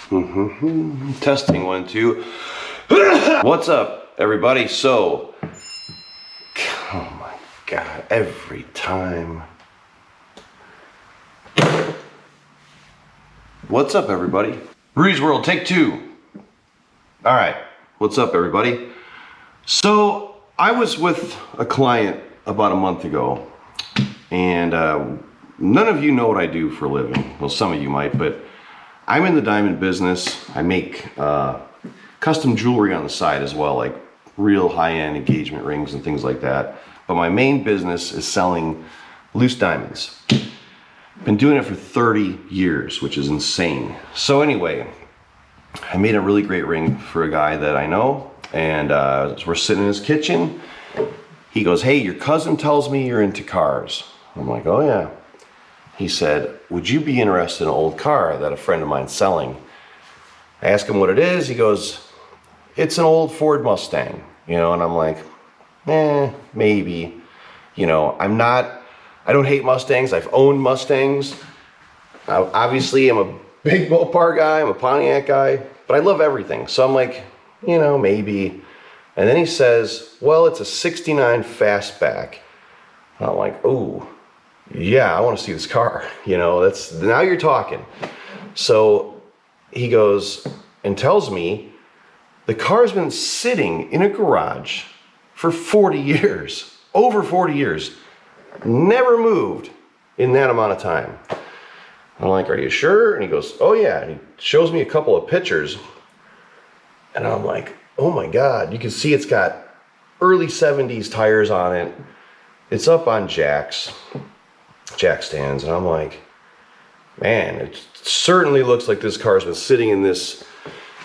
Testing 1, 2. What's up, everybody? So, oh my God, every time. What's up, everybody? Rudy's World, take 2. All right, what's up, everybody? So, I was with a client about a month ago, and none of you know what I do for a living. Well, some of you might, but I'm in the diamond business. I make custom jewelry on the side as well, like real high-end engagement rings and things like that. But my main business is selling loose diamonds. Been doing it for 30 years, which is insane. So anyway, I made a really great ring for a guy that I know, and we're sitting in his kitchen. He goes, "Hey, your cousin tells me you're into cars." I'm like, "Oh yeah." He said, "Would you be interested in an old car that a friend of mine's selling?" I ask him what it is. He goes, "It's an old Ford Mustang," you know, and I'm like, maybe. You know, I don't hate Mustangs. I've owned Mustangs. Obviously, I'm a big Mopar guy. I'm a Pontiac guy, but I love everything. So I'm like, you know, maybe. And then he says, "Well, it's a '69 Fastback." And I'm like, "Ooh. Yeah, I want to see this car." You know, now you're talking. So he goes and tells me the car's been sitting in a garage for 40 years, over 40 years, never moved in that amount of time. I'm like, "Are you sure?" And he goes, "Oh yeah." And he shows me a couple of pictures, and I'm like, oh my God, you can see it's got early 70s tires on it. It's up on jack stands, and I'm like, man, it certainly looks like this car's been sitting in this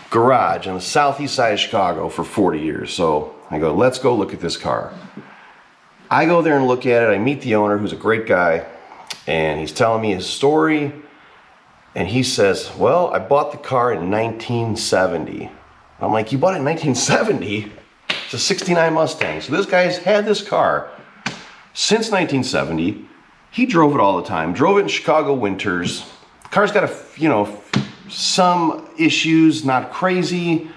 garage on the southeast side of Chicago for 40 years. So I go, let's go look at this car. I go there and look at it. I meet the owner, who's a great guy, and he's telling me his story. And he says, "Well, I bought the car in 1970. I'm like, "You bought it in 1970? It's a '69 Mustang." So this guy's had this car since 1970. He drove it all the time, drove it in Chicago winters. The car's got some issues, not crazy.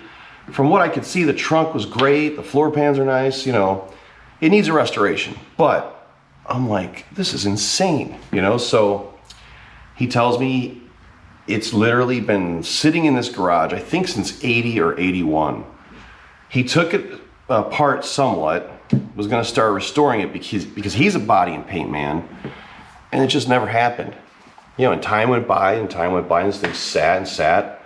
From what I could see, the trunk was great. The floor pans are nice, you know. It needs a restoration, but I'm like, this is insane, you know? So he tells me it's literally been sitting in this garage, I think since 80 or 81. He took it apart somewhat, was gonna start restoring it because he's a body and paint man, and it just never happened. You know, and time went by and time went by, and this thing sat and sat,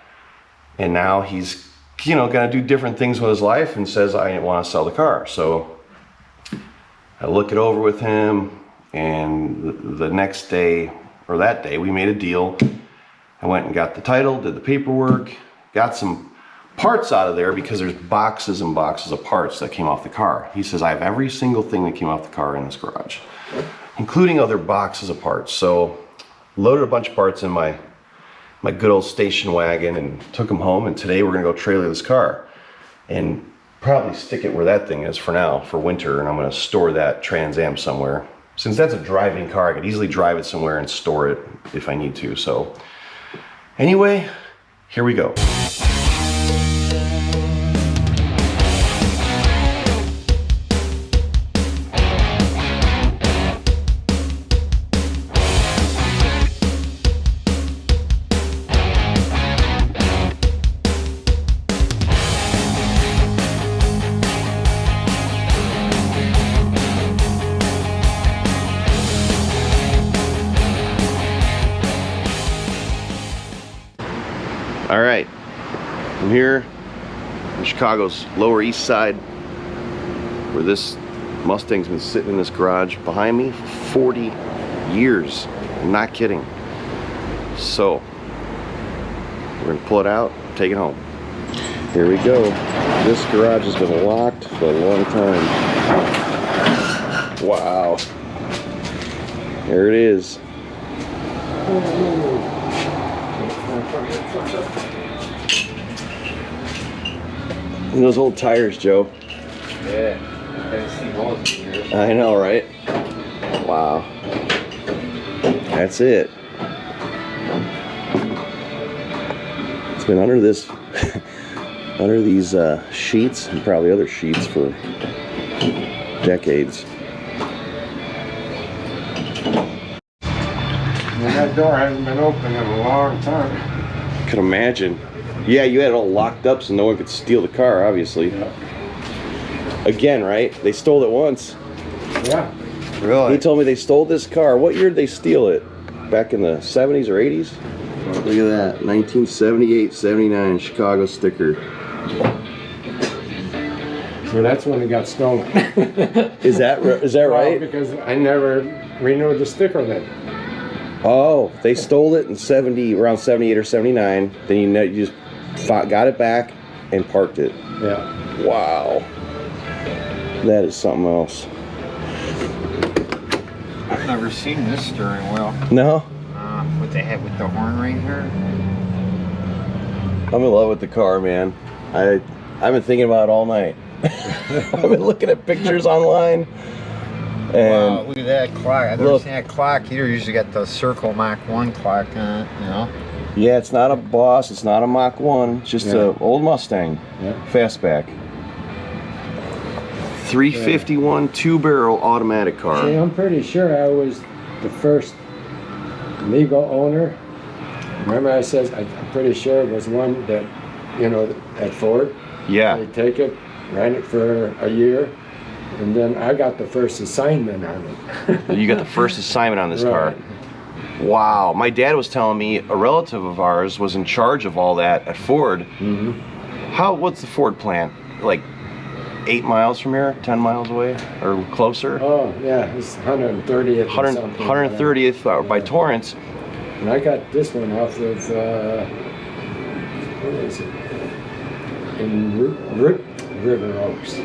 and now he's, you know, gonna do different things with his life and says, "I wanna sell the car." So I look it over with him, and the next day, or that day, we made a deal. I went and got the title, did the paperwork, got some parts out of there because there's boxes and boxes of parts that came off the car. He says, "I have every single thing that came off the car in this garage, including other boxes of parts." So loaded a bunch of parts in my good old station wagon and took them home, and today we're gonna go trailer this car and probably stick it where that thing is for now, for winter, and I'm gonna store that Trans Am somewhere. Since that's a driving car, I could easily drive it somewhere and store it if I need to. So anyway, here we go. All right, I'm here in Chicago's Lower East Side, where this Mustang's been sitting in this garage behind me for 40 years. I'm not kidding. So we're gonna pull it out, take it home. Here we go. This garage has been locked for a long time. Wow. There it is. And those old tires, Joe. Yeah, I haven't seen one in years. I know, right? Wow. That's it. It's been under this, under these sheets and probably other sheets for decades. And that door hasn't been open in a long time. Can imagine. Yeah, you had it all locked up so no one could steal the car, obviously. Yeah. Again, right? They stole it once. Yeah. Really? He told me they stole this car. What year did they steal it? Back in the 70s or 80s? Look at that. 1978, 79 Chicago sticker. So that's when it got stolen. Is that right? Because I never renewed the sticker then. Oh, they stole it in around 78 or 79. Then you just got it back and parked it. Yeah. Wow. That is something else. I've never seen this steering wheel. No? What they have with the horn right here. I'm in love with the car, man. I've been thinking about it all night. I've been looking at pictures online. And wow, look at that clock. I've never seen that clock either. Usually got the Circle Mach 1 clock on it, you know? Yeah, it's not a Boss, it's not a Mach 1, it's just an old Mustang Fastback. 351 two-barrel automatic car. See, I'm pretty sure I was the first legal owner. Remember I said, I'm pretty sure it was one that, you know, at Ford. Yeah. They take it, ran it for a year, and then I got the first assignment on it. You got the first assignment on this car. Wow. My dad was telling me a relative of ours was in charge of all that at Ford. Mm-hmm. What's the Ford plant? Like 8 miles from here? 10 miles away? Or closer? Oh, yeah, it's 130th or something. 130th by Torrance. And I got this one off of, what is it? In River Oaks.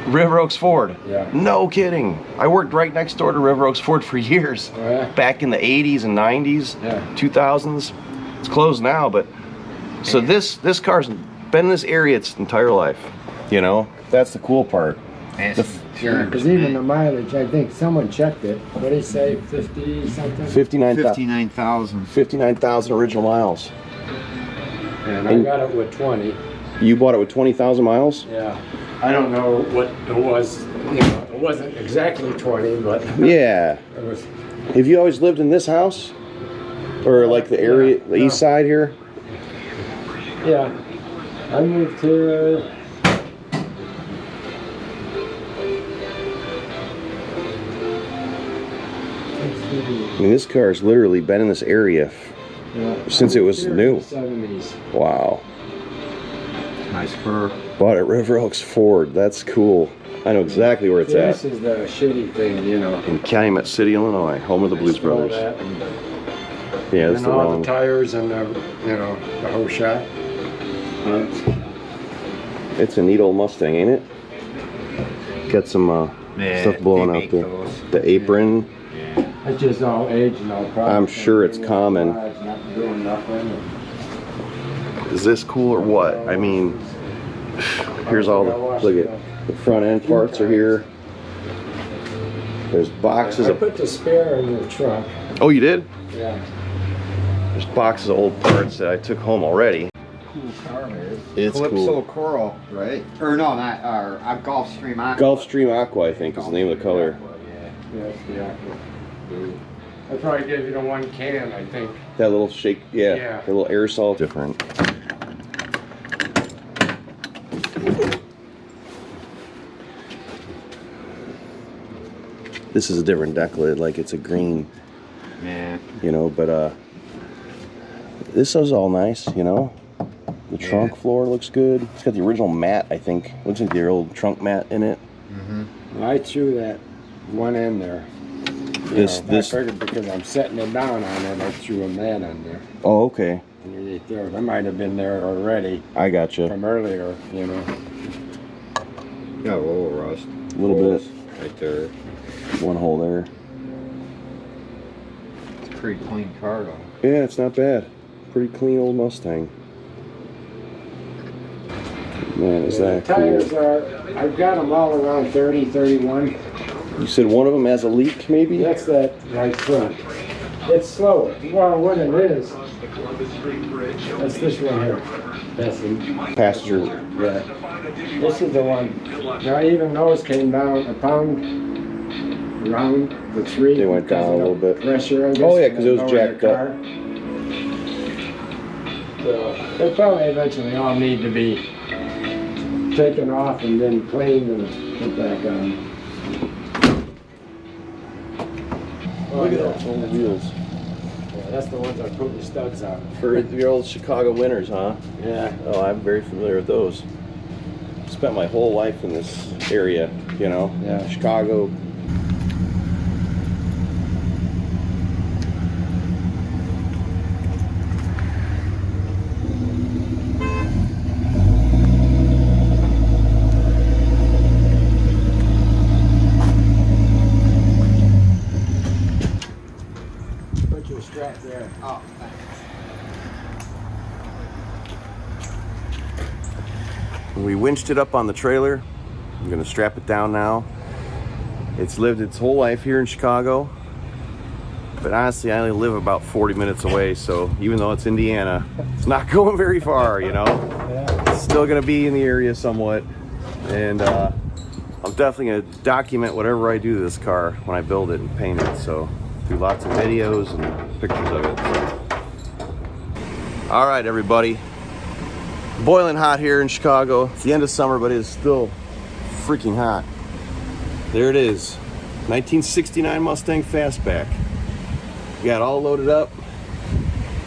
River Oaks Ford. Yeah. No kidding. I worked right next door to River Oaks Ford for years. Oh, yeah? Back in the 80s and 90s, 2000s. It's closed now, but so this car's been in this area its entire life. You know, that's the cool part. Because even the mileage, I think someone checked it. What did he say? 50 something? 59,000. 59,000 original miles. And I got it with 20. You bought it with 20,000 miles? Yeah. I don't know what it was. You know, it wasn't exactly 20, but yeah. It was. Have you always lived in this house, or like the area, the east side here? Yeah. I moved here. I mean, this car has literally been in this area since it was new. 70s. Wow. Nice fur. Bought at River Oaks Ford. That's cool. I know exactly where it's at. This is the shitty thing, you know. In Calumet City, Illinois, home of the Blues Brothers. Yeah, that's and the all wrong. the tires and the, you know, the whole shop. It's a neat old Mustang, ain't it? Got some stuff blowing out there. The apron. It's just all age and all problems. I'm sure it's common. Not doing nothing. Is this cool or what? I mean, here's all the, look at the front end parts are here. There's boxes I of, put the spare in the trunk. oh, you did? Yeah. There's boxes of old parts that I took home already. Cool car, man. It's Calypso cool. Coral, right? Or no, not Gulfstream Aqua. Gulfstream Aqua, I think, is the name of the color. Yes, yeah. I probably gave you the one can, I think. That little shake, Yeah. the little aerosol. Different. This is a different deck lid, like it's a green. Yeah. You know, but this is all nice, you know. The trunk floor looks good. It's got the original mat, I think. Looks like the old trunk mat in it. I threw that one in there. I figured because I'm setting it down on it, I threw a mat on there. Oh, okay. Underneath there. That might have been there already I gotcha. from earlier, you know. Got a little rust. A little bit. Right there. One hole there. It's a pretty clean car though. Yeah, it's not bad. Pretty clean old Mustang. Man, is that The tires cool. are, I've got them all around 30, 31. You said one of them has a leak, maybe? That's that right front. It's slower. Well, what it is, that's this one here. passenger. Yeah. This is the one. Now even those came down a pound around the tree. They went because down of a little the bit. Pressure, I guess. Oh, yeah, 'cause it was when they lowered jacked the up. car. So they probably eventually all need to be taken off and then cleaned and put back on. Look at those old wheels. Yeah, that's the ones I put the studs on. For your old Chicago winters, huh? Yeah. Oh, I'm very familiar with those. Spent my whole life in this area, you know? Yeah. Chicago. Put your strap there. Oh, thanks. We winched it up on the trailer. I'm gonna strap it down now. It's lived its whole life here in Chicago, but honestly, I only live about 40 minutes away, so even though it's Indiana, it's not going very far, you know? Yeah. It's still gonna be in the area somewhat, and I'm definitely gonna document whatever I do to this car when I build it and paint it, so do lots of videos and pictures of it. All right, everybody. Boiling hot here in Chicago. It's the end of summer, but it is still freaking hot. There it is, 1969 Mustang Fastback. Got all loaded up.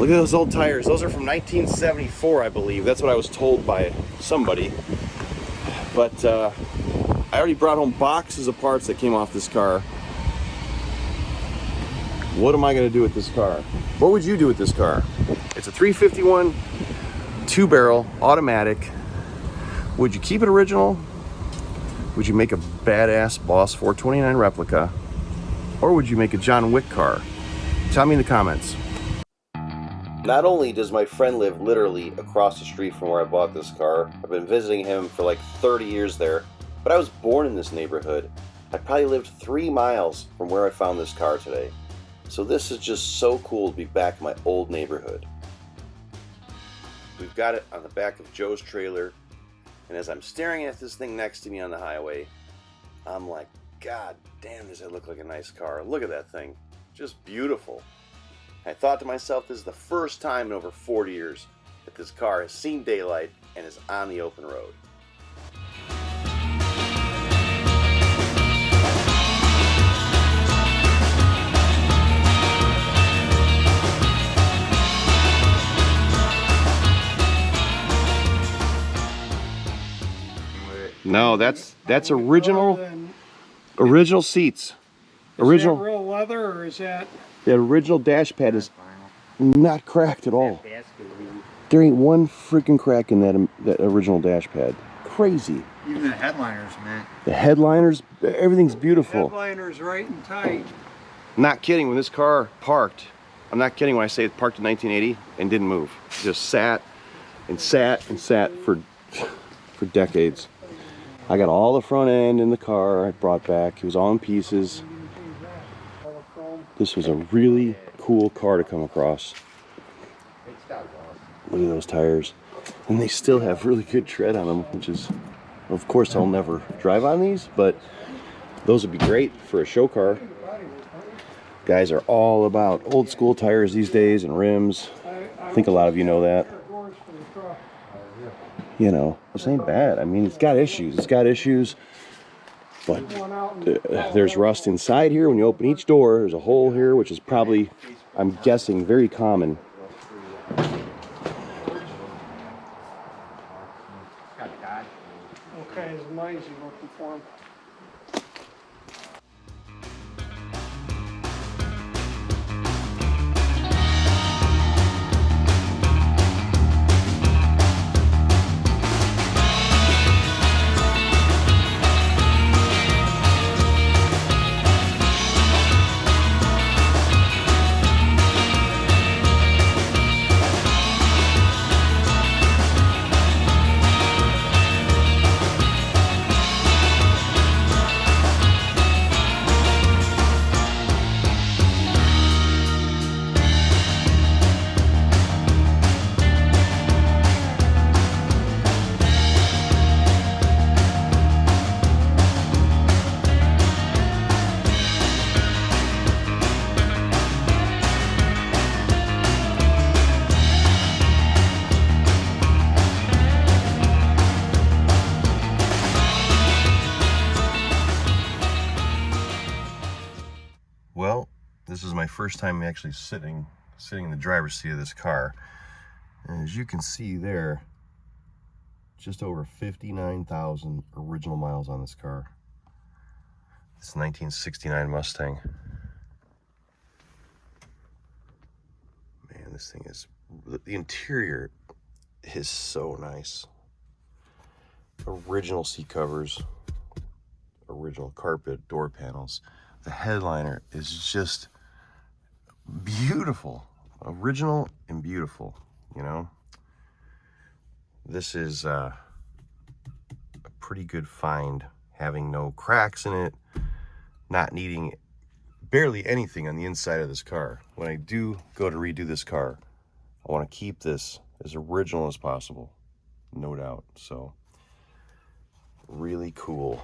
Look at those old tires. Those are from 1974, I believe. That's what I was told by somebody. But I already brought home boxes of parts that came off this car. What am I gonna do with this car? What would you do with this car? It's a 351 2-barrel automatic. Would you keep it original? Would you make a badass Boss 429 replica? Or would you make a John Wick car? Tell me in the comments. Not only does my friend live literally across the street from where I bought this car, I've been visiting him for like 30 years there, but I was born in this neighborhood. I probably lived 3 miles from where I found this car today. So this is just so cool to be back in my old neighborhood. We've got it on the back of Joe's trailer, and as I'm staring at this thing next to me on the highway, I'm like, God damn, does it look like a nice car. Look at that thing. Just beautiful. I thought to myself, this is the first time in over 40 years that this car has seen daylight and is on the open road. No, that's original seats. Original. Is that real leather or is that? The original dash pad is not cracked at all. There ain't one freaking crack in that original dash pad. Crazy. Even the headliners, man. The headliners, everything's beautiful. Headliner's right and tight. Not kidding, when this car parked, I'm not kidding when I say it parked in 1980 and didn't move. Just sat and sat and sat for decades. I got all the front end in the car I brought back. It was all in pieces. This was a really cool car to come across. Look at those tires. And they still have really good tread on them, which is, of course, I'll never drive on these, but those would be great for a show car. Guys are all about old school tires these days and rims. I think a lot of you know that. You know, this ain't bad. I mean, it's got issues. It's got issues. But there's rust inside here. When you open each door, there's a hole here, which is probably, I'm guessing, very common. Okay, it's amazing looking for him. my first time actually sitting in the driver's seat of this car. And as you can see there, just over 59,000 original miles on this car. It's a 1969 Mustang. Man, this thing is, the interior is so nice. Original seat covers, original carpet, door panels. The headliner is just beautiful. Original and beautiful, you know? This is a pretty good find, having no cracks in it, not needing barely anything on the inside of this car. When I do go to redo this car, I want to keep this as original as possible, no doubt. So, really cool.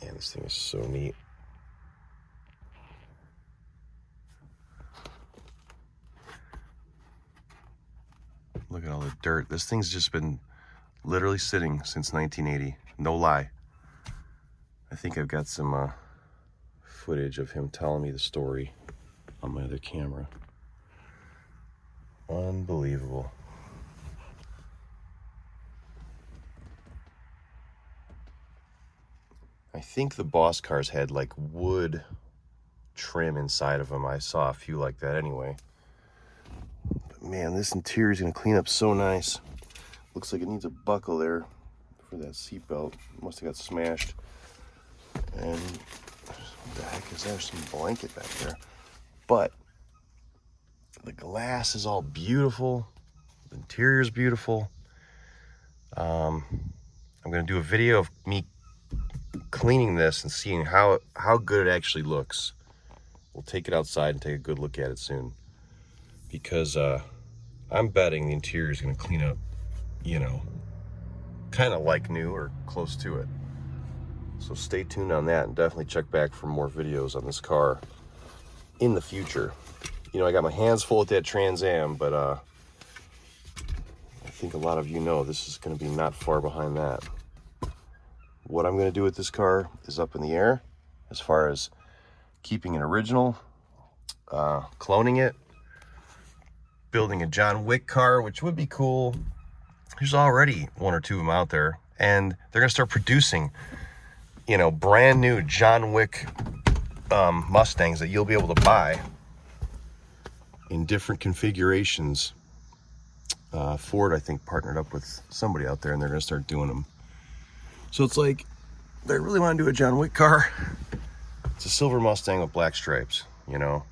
Man, this thing is so neat. Look at all the dirt. This thing's just been literally sitting since 1980. No lie. I think I've got some footage of him telling me the story on my other camera. Unbelievable. I think the Boss cars had like wood trim inside of them. I saw a few like that anyway. But man, this interior is going to clean up so nice. Looks like it needs a buckle there for that seatbelt. Must have got smashed. And what the heck is there? Some blanket back there. But the glass is all beautiful. The interior is beautiful. I'm going to do a video of me cleaning this and seeing how good it actually looks. We'll take it outside and take a good look at it soon, because I'm betting the interior is going to clean up, you know, kind of like new or close to it. So stay tuned on that, and definitely check back for more videos on this car in the future. You know, I got my hands full with that Trans Am, but I think a lot of you know this is going to be not far behind that. What I'm going to do with this car is up in the air, as far as keeping it original, cloning it, building a John Wick car, which would be cool. There's already one or two of them out there, and they're going to start producing, you know, brand new John Wick Mustangs that you'll be able to buy in different configurations. Ford, I think, partnered up with somebody out there, and they're going to start doing them. So it's like, they really want to do a John Wick car. It's a silver Mustang with black stripes, you know?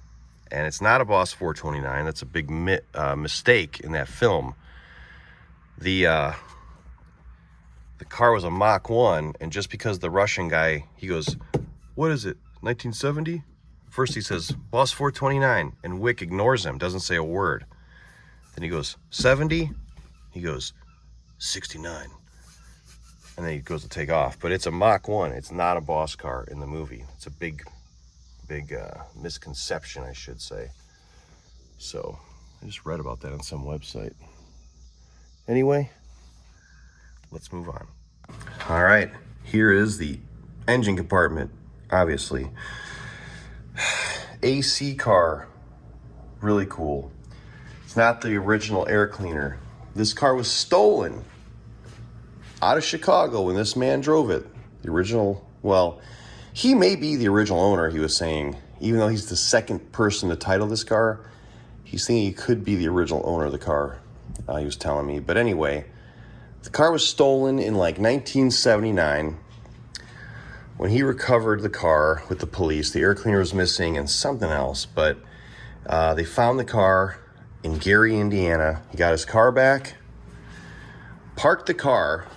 And it's not a Boss 429. That's a big mistake in that film. The car was a Mach 1, and just because the Russian guy, he goes, what is it, 1970? First he says, Boss 429, and Wick ignores him, doesn't say a word. Then he goes, 70? He goes, 69. And then he goes to take off. But it's a Mach 1. It's not a Boss car in the movie. It's a big misconception, I should say. So, I just read about that on some website. Anyway, let's move on. All right, here is the engine compartment, obviously. AC car, really cool. It's not the original air cleaner. This car was stolen out of Chicago when this man drove it. The original, well, he may be the original owner, he was saying. Even though he's the second person to title this car, he's thinking he could be the original owner of the car, he was telling me. But anyway, the car was stolen in like 1979. When he recovered the car with the police, the air cleaner was missing and something else. But they found the car in Gary, Indiana. He got his car back, parked the car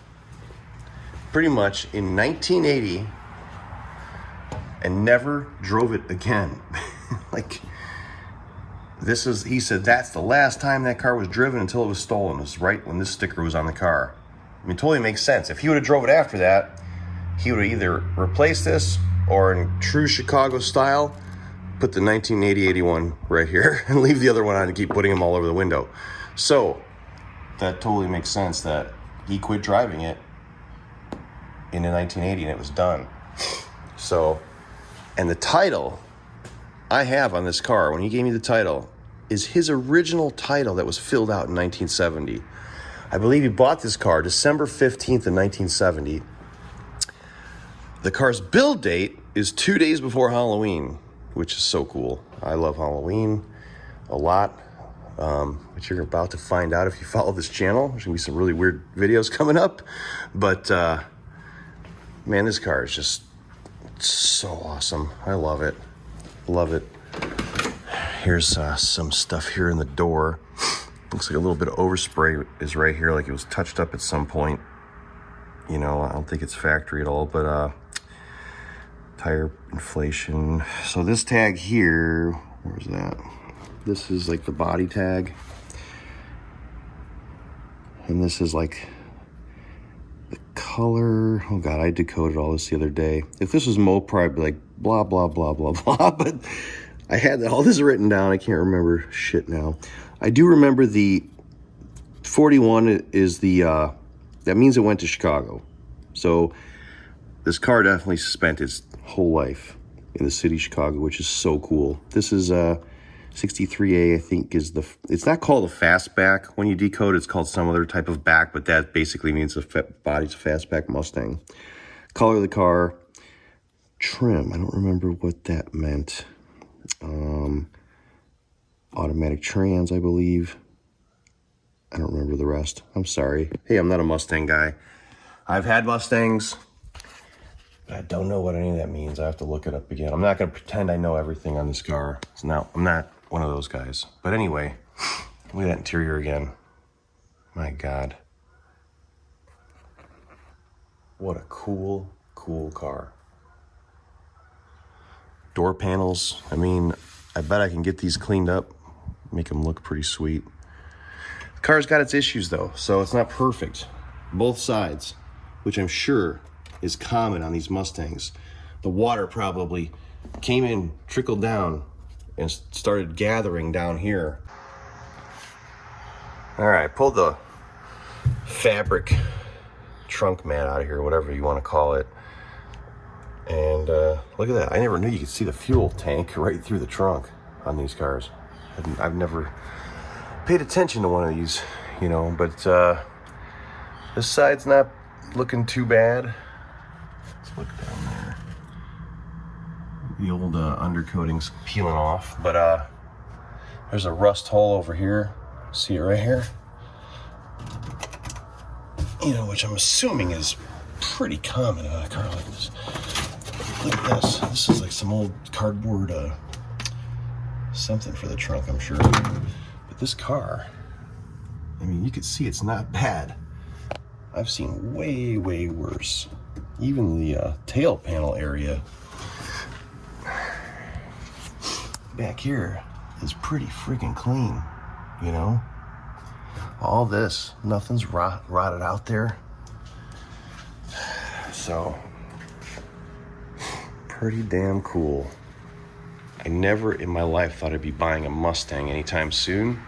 pretty much in 1980, and never drove it again. Like, this is, he said, that's the last time that car was driven until it was stolen. It was right when this sticker was on the car. I mean, totally makes sense. If he would have drove it after that, he would have either replaced this or, in true Chicago style, put the 1980-81 right here and leave the other one on and keep putting them all over the window. So that totally makes sense that he quit driving it in 1980 and it was done. So And the title I have on this car, when he gave me the title, is his original title that was filled out in 1970. I believe he bought this car December 15th of 1970. The car's build date is 2 days before Halloween, which is so cool. I love Halloween a lot, which you're about to find out if you follow this channel. There's gonna be some really weird videos coming up, but man, this car is just so awesome. I love it. Love it. Here's some stuff here in the door. Looks like a little bit of overspray is right here, like it was touched up at some point. You know, I don't think it's factory at all, but tire inflation. So this tag here, where's that? This is like the body tag. And this is like the color. Oh God, I decoded all this the other day. If this was Mopar, I'd be like, blah, blah, blah, blah, blah. But I had all this written down. I can't remember shit now. I do remember the 41 is the, that means it went to Chicago. So this car definitely spent its whole life in the city of Chicago, which is so cool. This is 63A, I think, is the, it's not called a fastback. When you decode, it's called some other type of back, but that basically means the body's a fastback Mustang. Color of the car, trim, I don't remember what that meant. Automatic trans, I believe. I don't remember the rest. I'm sorry. Hey, I'm not a Mustang guy. I've had Mustangs, but I don't know what any of that means. I have to look it up again. I'm not going to pretend I know everything on this car. I'm not one of those guys. But anyway, look at that interior again. My God. What a cool, cool car. Door panels. I mean, I bet I can get these cleaned up, make them look pretty sweet. The car's got its issues though, so it's not perfect. Both sides, which I'm sure is common on these Mustangs. The water probably came in, trickled down, and started gathering down here. All right, pulled the fabric trunk mat out of here, whatever you want to call it. And look at that. I never knew you could see the fuel tank right through the trunk on these cars. I've never paid attention to one of these, you know, but this side's not looking too bad. Let's look down there. The old undercoating's peeling off, but there's a rust hole over here. See it right here? You know, which I'm assuming is pretty common on a car like this. Look at this. This is like some old cardboard something for the trunk, I'm sure. But this car, I mean, you can see it's not bad. I've seen way, way worse. Even the tail panel area back here is pretty freaking clean, you know? All this, nothing's rotted out there. So, pretty damn cool. I never in my life thought I'd be buying a Mustang anytime soon.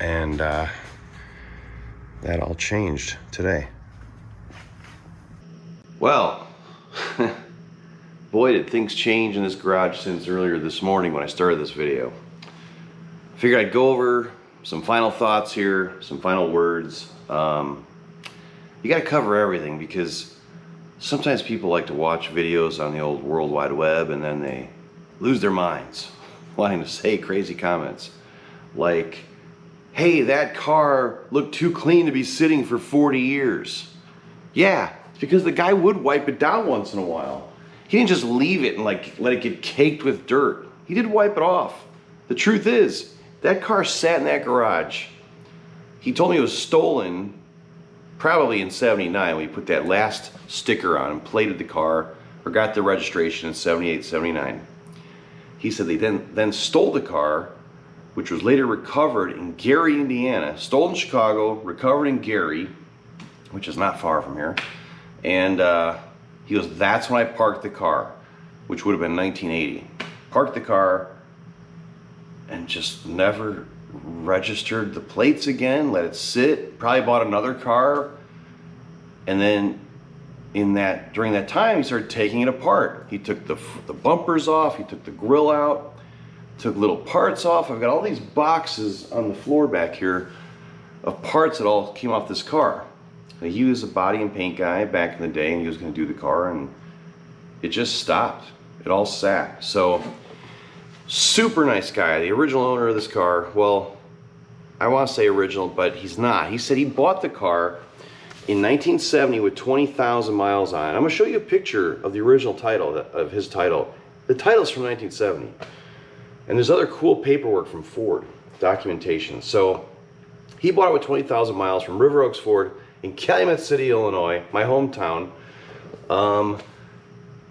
And that all changed today. Well, boy did things change in this garage since earlier this morning when I started this video. I figured I'd go over some final thoughts here, some final words. You gotta cover everything because sometimes people like to watch videos on the old World Wide Web and then they lose their minds, wanting to say crazy comments like, hey, that car looked too clean to be sitting for 40 years. Yeah, it's because the guy would wipe it down once in a while. He didn't just leave it and like let it get caked with dirt. He did wipe it off. The truth is, that car sat in that garage. He told me it was stolen probably in 79 when he put that last sticker on and plated the car or got the registration in 78, 79. He said they then stole the car, which was later recovered in Gary, Indiana. Stolen in Chicago, recovered in Gary, which is not far from here. And he goes, that's when I parked the car, which would have been 1980. Parked the car and just never registered the plates again, let it sit, probably bought another car, and then during that time, he started taking it apart. He took the bumpers off, he took the grill out, took little parts off. I've got all these boxes on the floor back here of parts that all came off this car. Now, he was a body and paint guy back in the day, and he was going to do the car, and it just stopped. It all sat. So, super nice guy. The original owner of this car, well, I want to say original, but he's not. He said he bought the car in 1970 with 20,000 miles on it. I'm going to show you a picture of the original title, of his title. The title's from 1970. And there's other cool paperwork from Ford, documentation. So he bought it with 20,000 miles from River Oaks Ford in Calumet City, Illinois, my hometown.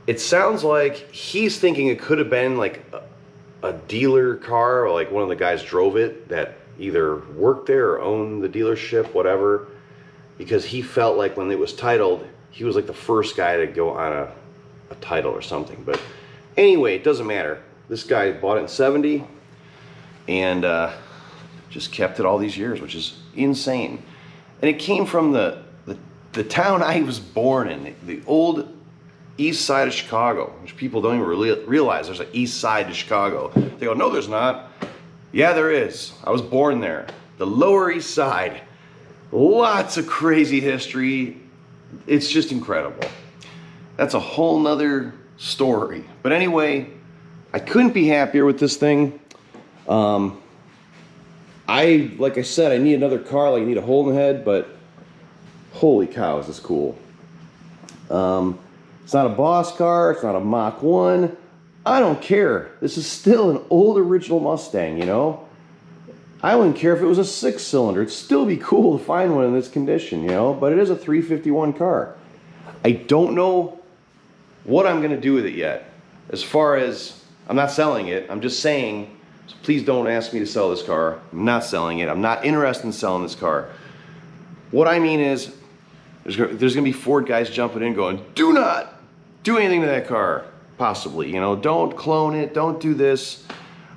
It sounds like he's thinking it could have been like a dealer car, or like one of the guys drove it that either worked there or owned the dealership, whatever, because he felt like when it was titled, he was like the first guy to go on a title or something. But anyway, it doesn't matter. This guy bought it in 70 and just kept it all these years, which is insane. And it came from the town I was born in, the old east side of Chicago, which people don't even really realize there's an east side to Chicago. They go, no, there's not. Yeah, there is. I was born there. The Lower East Side. Lots of crazy history. It's just incredible. That's a whole nother story. But anyway, I couldn't be happier with this thing. Like I said, I need another car, like I need a hole in the head, but holy cow, is this cool. It's not a boss car, it's not a Mach 1. I don't care. This is still an old original Mustang, you know? I wouldn't care if it was a 6-cylinder. It'd still be cool to find one in this condition, you know? But it is a 351 car. I don't know what I'm gonna do with it yet. As far as, I'm not selling it, I'm just saying, so please don't ask me to sell this car. I'm not selling it. I'm not interested in selling this car. What I mean is, there's gonna be Ford guys jumping in going, do not do anything to that car, possibly. You know, don't clone it, don't do this.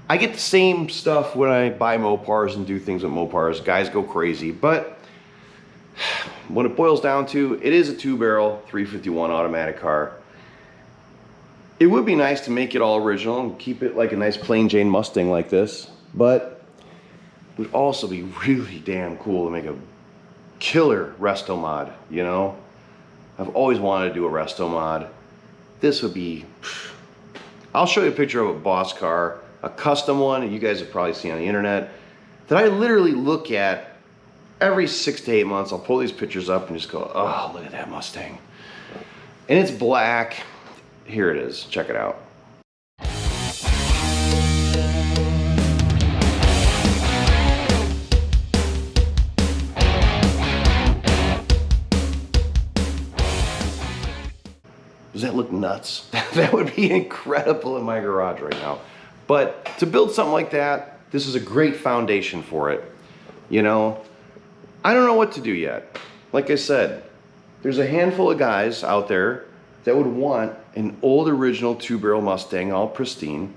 I get the same stuff when I buy Mopars and do things with Mopars. Guys go crazy, but when it boils down to, it is a 2-barrel 351 automatic car. It would be nice to make it all original and keep it like a nice plain Jane Mustang like this, but it would also be really damn cool to make a killer resto mod, you know? I've always wanted to do a resto mod. This would be, I'll show you a picture of a boss car, a custom one that you guys have probably seen on the internet, that I literally look at every 6 to 8 months. I'll pull these pictures up and just go, oh, look at that Mustang. And it's black. Here it is, check it out. Does that look nuts? That would be incredible in my garage right now. But to build something like that, this is a great foundation for it. You know, I don't know what to do yet. Like I said, there's a handful of guys out there that would want an old original 2-barrel Mustang, all pristine.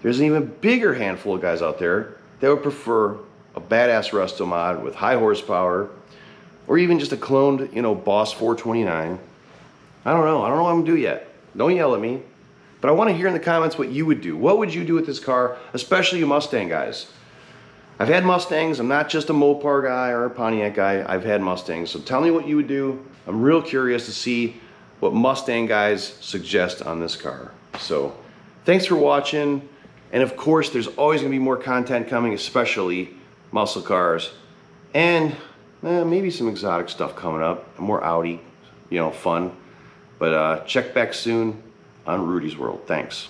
There's an even bigger handful of guys out there that would prefer a badass resto mod with high horsepower, or even just a cloned, you know, Boss 429. I don't know what I'm gonna do yet. Don't yell at me. But I want to hear in the comments what you would do. What would you do with this car, especially you Mustang guys? I've had Mustangs. I'm not just a Mopar guy or a Pontiac guy. I've had Mustangs. So tell me what you would do. I'm real curious to see what Mustang guys suggest on this car. So thanks for watching. And of course, there's always gonna be more content coming, especially muscle cars. And maybe some exotic stuff coming up, more Audi, you know, fun. But check back soon on Rudy's World. Thanks.